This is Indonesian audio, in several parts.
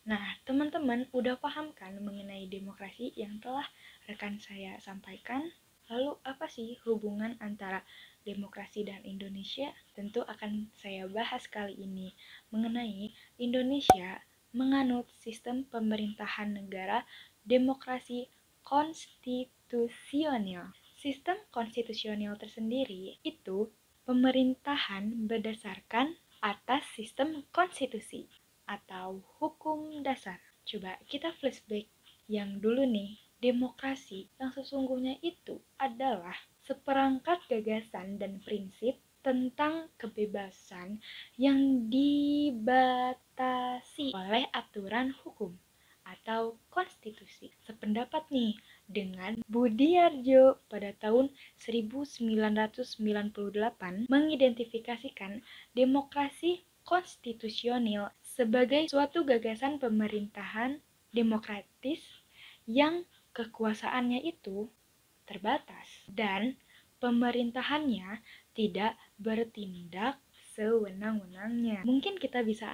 Nah, teman-teman udah paham kan mengenai demokrasi yang telah rekan saya sampaikan? Lalu apa sih hubungan antara demokrasi dan Indonesia? Tentu akan saya bahas kali ini mengenai Indonesia menganut sistem pemerintahan negara demokrasi konstitusional. Sistem konstitusional tersendiri itu pemerintahan berdasarkan atas sistem konstitusi atau hukum dasar. Coba kita flashback yang dulu nih. Demokrasi yang sesungguhnya itu adalah seperangkat gagasan dan prinsip tentang kebebasan yang dibatasi oleh aturan hukum atau konstitusi. Sependapat nih dengan Budiarjo pada tahun 1998 mengidentifikasikan demokrasi konstitusional sebagai suatu gagasan pemerintahan demokratis yang kekuasaannya itu terbatas dan pemerintahannya tidak bertindak sewenang-wenangnya. Mungkin kita bisa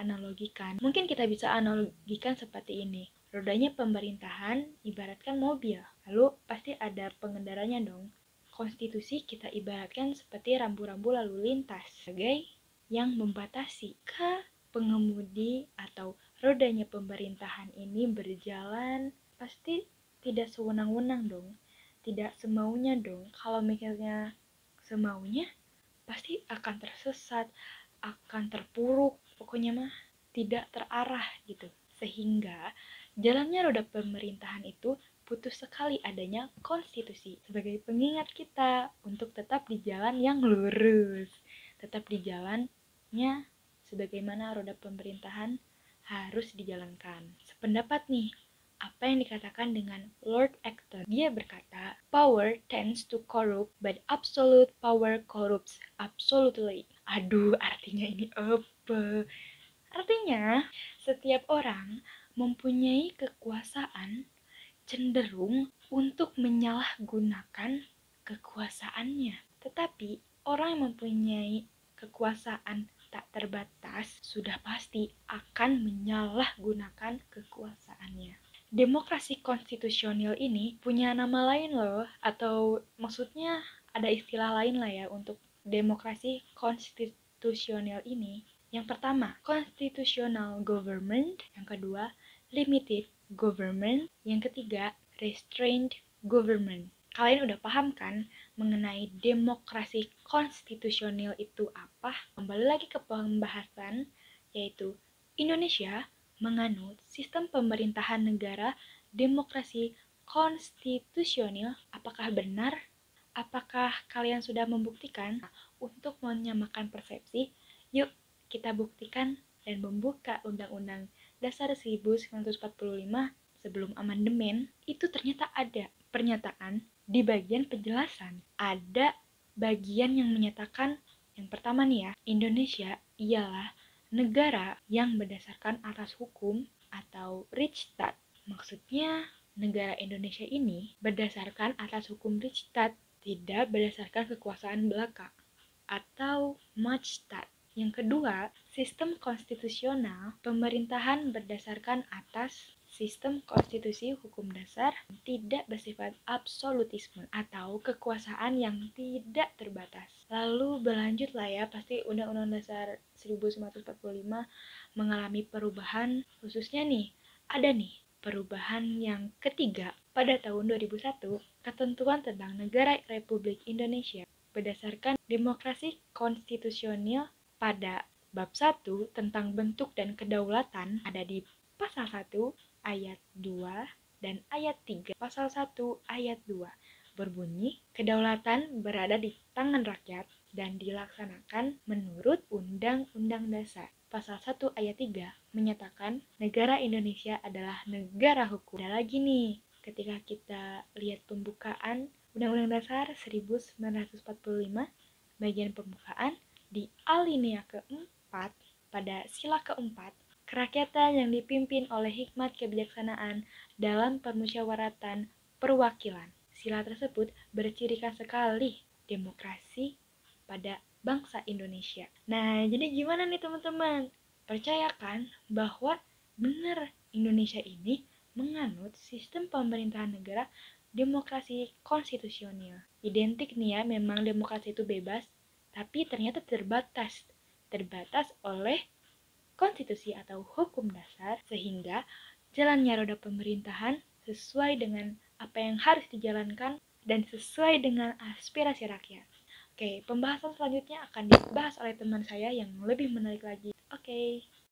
analogikan seperti ini. Rodanya pemerintahan ibaratkan mobil, lalu pasti ada pengendaranya dong. Konstitusi kita ibaratkan seperti rambu-rambu lalu lintas sebagai yang membatasi ke pengemudi atau rodanya pemerintahan ini berjalan pasti tidak sewenang-wenang dong, tidak semaunya dong. Kalau mikirnya semaunya pasti akan tersesat, akan terpuruk, pokoknya mah tidak terarah gitu. Sehingga jalannya roda pemerintahan itu butuh sekali adanya konstitusi sebagai pengingat kita untuk tetap di jalan yang lurus, tetap di jalannya sebagaimana roda pemerintahan harus dijalankan. Sependapat nih, apa yang dikatakan dengan Lord Acton. Dia berkata, power tends to corrupt, but absolute power corrupts absolutely. Aduh, artinya ini apa? Artinya, setiap orang mempunyai kekuasaan cenderung untuk menyalahgunakan kekuasaannya. Tetapi, orang yang mempunyai kekuasaan tak terbatas sudah pasti akan menyalahgunakan kekuasaannya. Demokrasi konstitusional ini punya nama lain loh, atau maksudnya ada istilah lain lah ya untuk demokrasi konstitusional ini. Yang pertama, constitutional government. Yang kedua, limited government. Yang ketiga, restrained government. Kalian udah paham kan mengenai demokrasi konstitusional itu apa? Kembali lagi ke pembahasan, yaitu Indonesia menganut sistem pemerintahan negara demokrasi konstitusional. Apakah benar? Apakah kalian sudah membuktikan? Untuk menyamakan persepsi, yuk kita buktikan dan membuka Undang-Undang Dasar 1945 sebelum amandemen. Itu ternyata ada pernyataan di bagian penjelasan. Ada bagian yang menyatakan, yang pertama nih ya, Indonesia ialah negara yang berdasarkan atas hukum atau Rechtsstaat. Maksudnya negara Indonesia ini berdasarkan atas hukum Rechtsstaat, tidak berdasarkan kekuasaan belaka atau Machtstaat. Yang kedua, sistem konstitusional pemerintahan berdasarkan atas sistem konstitusi hukum dasar tidak bersifat absolutisme atau kekuasaan yang tidak terbatas. Lalu berlanjut lah ya, pasti Undang-Undang Dasar 1945 mengalami perubahan, khususnya nih, ada nih perubahan yang ketiga pada tahun 2001, ketentuan tentang Negara Republik Indonesia berdasarkan demokrasi konstitusional pada bab 1 tentang bentuk dan kedaulatan ada di pasal 1 ayat 2 dan ayat 3. Pasal 1 ayat 2 berbunyi, kedaulatan berada di tangan rakyat dan dilaksanakan menurut Undang-Undang Dasar. Pasal 1 ayat 3 menyatakan negara Indonesia adalah negara hukum. Ada lagi nih, ketika kita lihat pembukaan Undang-Undang Dasar 1945, bagian pembukaan di alinea keempat pada sila keempat, kerakyatan yang dipimpin oleh hikmat kebijaksanaan dalam permusyawaratan perwakilan. Sila tersebut bercirikan sekali demokrasi pada bangsa Indonesia. Nah, jadi gimana nih teman-teman? Percayakan bahwa Bener, Indonesia ini menganut sistem pemerintahan negara demokrasi konstitusional. Identik nih ya, memang demokrasi itu bebas, tapi ternyata terbatas. Terbatas oleh konstitusi atau hukum dasar, sehingga jalannya roda pemerintahan sesuai dengan apa yang harus dijalankan dan sesuai dengan aspirasi rakyat. Oke, pembahasan selanjutnya akan dibahas oleh teman saya yang lebih menarik lagi. Oke.